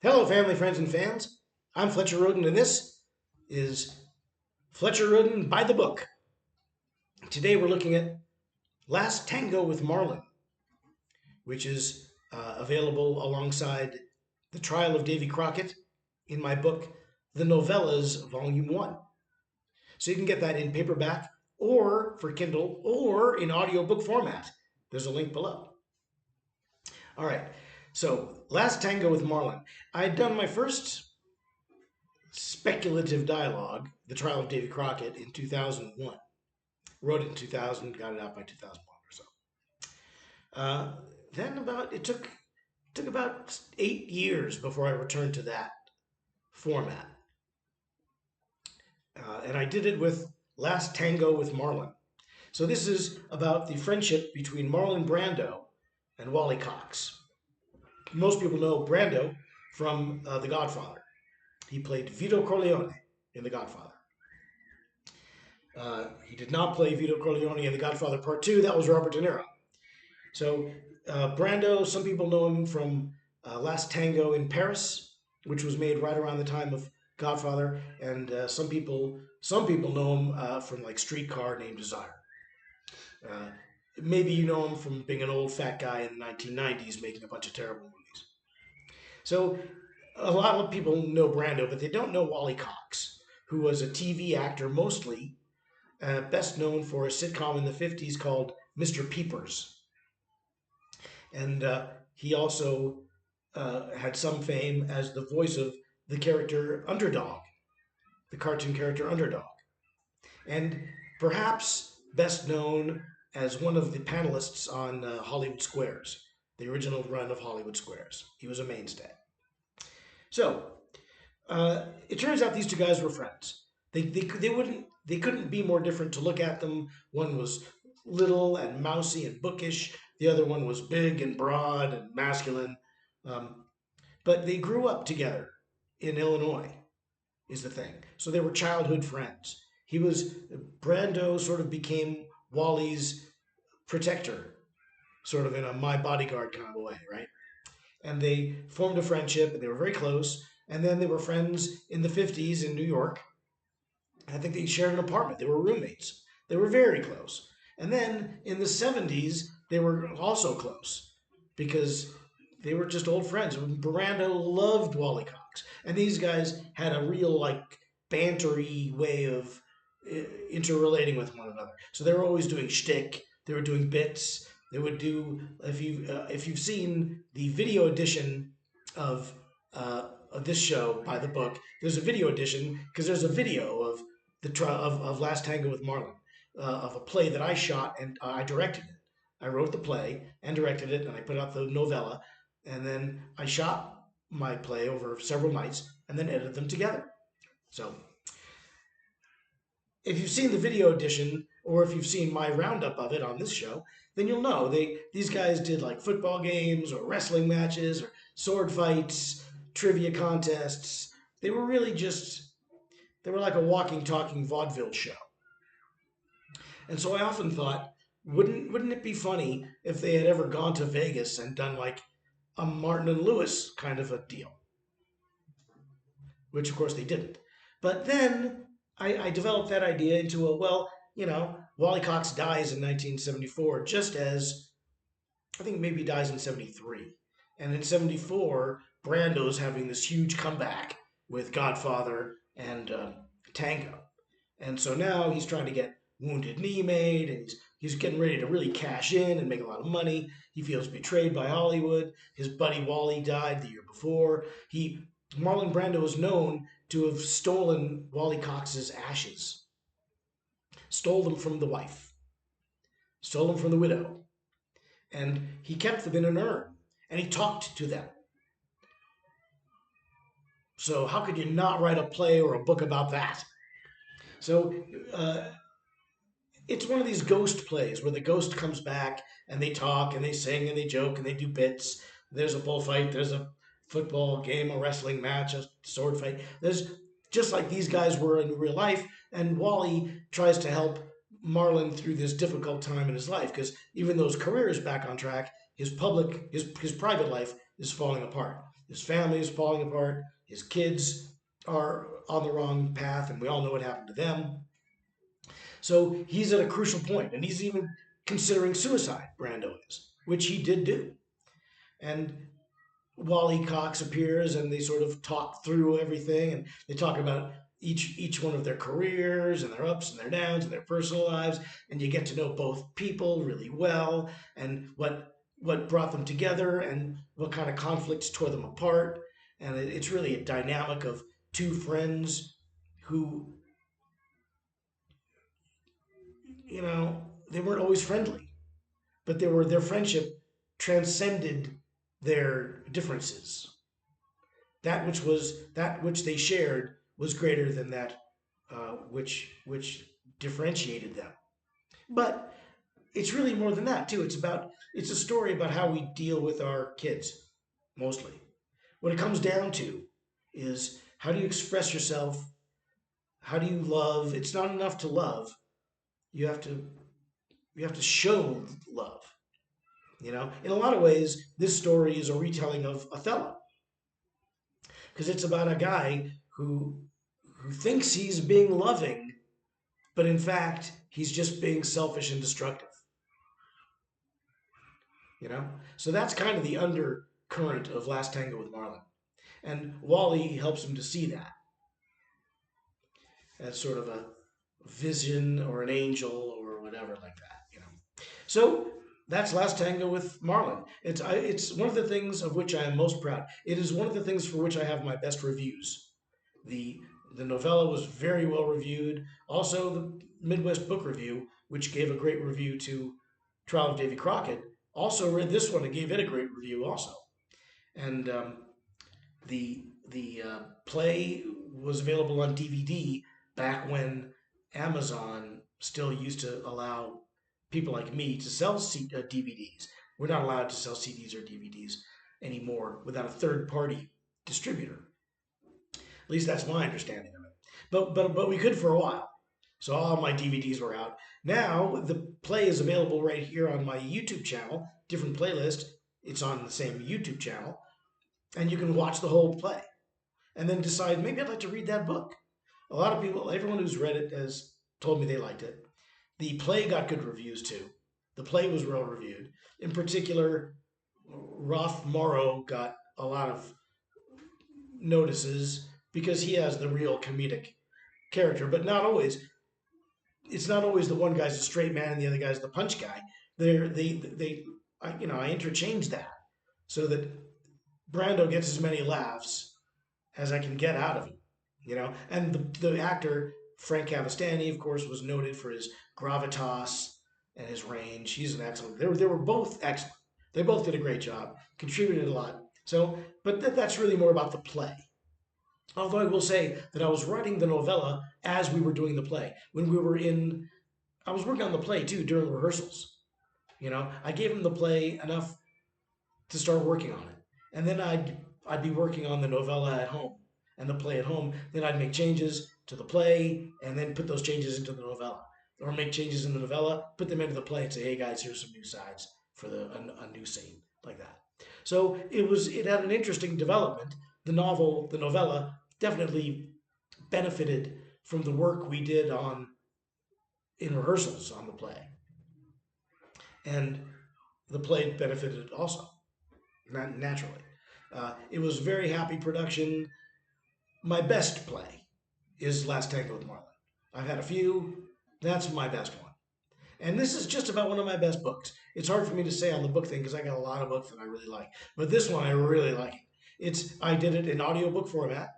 Hello, family, friends, and fans. I'm Fletcher Rhoden, and this is Fletcher Rhoden by the Book. Today we're looking at Last Tango with Marlon, which is available alongside The Trial of Davy Crockett in my book, The Novellas, Volume 1. So you can get that in paperback or for Kindle or in audiobook format. There's a link below. All right, so Last Tango with Marlon. I'd done my first speculative dialogue, The Trial of Davy Crockett, in 2001. Wrote it in 2000, got it out by 2001 or so. Uh, then it took about 8 years before I returned to that format, and I did it with Last Tango with Marlon. So this is about the friendship between Marlon Brando and Wally Cox. Most people know Brando from The Godfather. He played Vito Corleone in The Godfather. He did not play Vito Corleone in The Godfather Part 2. That was Robert De Niro. So Brando, some people know him from Last Tango in Paris, which was made right around the time of Godfather, and some people know him from like Streetcar Named Desire. Uh, Maybe you know him from being an old fat guy in the 1990s making a bunch of terrible movies. So a lot of people know Brando, but they don't know Wally Cox, who was a TV actor mostly, best known for a sitcom in the 50s called Mr. Peepers. And he also had some fame as the voice of the character Underdog, the cartoon character Underdog. And perhaps best known as one of the panelists on Hollywood Squares, the original run of Hollywood Squares. He was a mainstay. So it turns out these two guys were friends. They couldn't be more different to look at them. One was little and mousy and bookish. The other one was big and broad and masculine. Um, but they grew up together in Illinois, is the thing. So they were childhood friends. Brando sort of became Wally's protector, sort of in a my bodyguard kind of a way, right? And they formed a friendship and they were very close. And then they were friends in the 50s in New York. I think they shared an apartment. They were roommates. They were very close. And then in the 70s, they were also close because they were just old friends. Brando loved Wally Cox. And these guys had a real, like, bantery way of interrelating with one another. So they were always doing shtick. They were doing bits. They would do, if you've seen the video edition of this show by the book, there's a video edition because there's a video of of Last Tango with Marlon, of a play that I shot and I directed it. I wrote the play and directed it, and I put out the novella, and then I shot my play over several nights and then edited them together. So if you've seen the video edition or if you've seen my roundup of it on this show, then you'll know these guys did like football games or wrestling matches or sword fights, trivia contests. They were really just they were like a walking, talking vaudeville show. And so I often thought, wouldn't it be funny if they had ever gone to Vegas and done like a Martin and Lewis kind of a deal? Which of course they didn't. But then I developed that idea into Wally Cox dies in 1974, just as I think maybe he dies in 73. And in 74, Brando's having this huge comeback with Godfather and Tango. And so now he's trying to get Wounded Knee made, and he's getting ready to really cash in and make a lot of money. He feels betrayed by Hollywood. His buddy Wally died the year before. Marlon Brando is known to have stolen Wally Cox's ashes, stole them from the wife, stole them from the widow, and he kept them in an urn, and he talked to them. So how could you not write a play or a book about that? So it's one of these ghost plays where the ghost comes back and they talk and they sing and they joke and they do bits. There's a bullfight, there's a football game, a wrestling match, a sword fight. There's just like these guys were in real life, and Wally tries to help Marlon through this difficult time in his life because even though his career is back on track, his private life is falling apart. His family is falling apart. His kids are on the wrong path, and we all know what happened to them. So he's at a crucial point, and he's even considering suicide, Brando is, which he did do. And Wally Cox appears, and they sort of talk through everything, and they talk about each one of their careers and their ups and their downs and their personal lives, and you get to know both people really well, and what brought them together and what kind of conflicts tore them apart. And it's really a dynamic of two friends who, they weren't always friendly, but their friendship transcended their differences. That which they shared was greater than that which differentiated them. But it's really more than that too. It's a story about how we deal with our kids, mostly. What it comes down to is, how do you express yourself? How do you love? It's not enough to love. You have to you have to show love. In a lot of ways, this story is a retelling of Othello, because it's about a guy who thinks he's being loving, but in fact, he's just being selfish and destructive. You know, so that's kind of the undercurrent of Last Tango with Marlon, and Wally helps him to see that as sort of a vision or an angel or whatever like that. So that's Last Tango with Marlon. It's one of the things of which I am most proud. It is one of the things for which I have my best reviews. The the novella was very well reviewed. Also, the Midwest Book Review, which gave a great review to Trial of Davy Crockett, also read this one and gave it a great review also. And the play was available on DVD back when Amazon still used to allow people like me to sell DVDs. We're not allowed to sell CDs or DVDs anymore without a third party distributor. At least that's my understanding of it. But we could for a while. So all my DVDs were out. Now the play is available right here on my YouTube channel, different playlist. It's on the same YouTube channel, and you can watch the whole play and then decide, maybe I'd like to read that book. A lot of people, everyone who's read it has told me they liked it. The play got good reviews too. The play was well reviewed. In particular, Roth Morrow got a lot of notices because he has the real comedic character, but not always. It's not always the one guy's a straight man and the other guy's the punch guy. I interchange that so that Brando gets as many laughs as I can get out of him. And the actor Frank Cavastani, of course, was noted for his gravitas and his range. He's an excellent. They were both excellent. They both did a great job, contributed a lot. So, but that's really more about the play. Although I will say that I was writing the novella as we were doing the play. When we were in, I was working on the play too during rehearsals. I gave him the play enough to start working on it, and then I'd be working on the novella at home and the play at home. Then I'd make changes to the play and then put those changes into the novella, or make changes in the novella, put them into the play, and say, "Hey guys, here's some new sides for a new scene," like that. So it had an interesting development. The novella definitely benefited from the work we did on in rehearsals on the play, and the play benefited also, naturally. It was a very happy production. My best play is Last Tango with Marlon. I've had a few. That's my best one. And this is just about one of my best books. It's hard for me to say on the book thing because I got a lot of books that I really like. But this one I really like. I did it in audiobook format.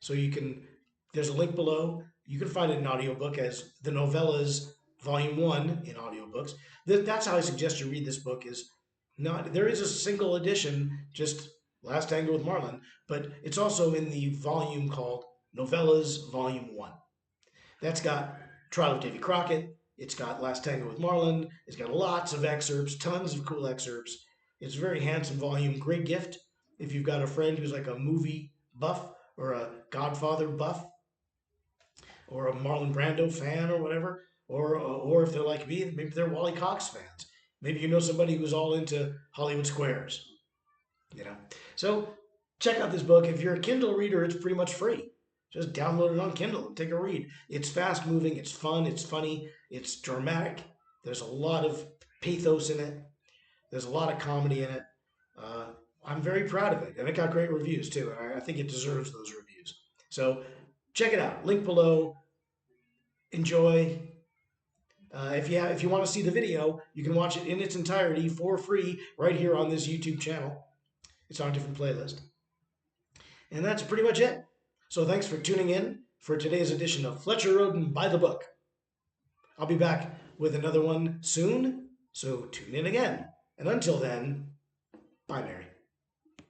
So there's a link below. You can find it in audiobook as the novellas volume 1 in audiobooks. That's how I suggest you read this book. There is a single edition, just Last Tango with Marlon, but it's also in the volume called Novellas Volume 1. That's got Trial of Davy Crockett. It's got Last Tango with Marlon. It's got lots of excerpts, tons of cool excerpts. It's a very handsome volume. Great gift if you've got a friend who's like a movie buff or a Godfather buff or a Marlon Brando fan or whatever. Or if they're like me, maybe they're Wally Cox fans. Maybe you know somebody who's all into Hollywood Squares. You know, so check out this book. If you're a Kindle reader, it's pretty much free. Just download it on Kindle and take a read. It's fast moving, it's fun, it's funny, it's dramatic. There's a lot of pathos in it. There's a lot of comedy in it. Uh, I'm very proud of it, and it got great reviews too. And I think it deserves those reviews. So check it out. Link below. Enjoy. If you want to see the video, you can watch it in its entirety for free right here on this YouTube channel. It's on a different playlist. And that's pretty much it. So thanks for tuning in for today's edition of Fletcher Rhoden by the Book. I'll be back with another one soon, so tune in again. And until then, bye, Mary.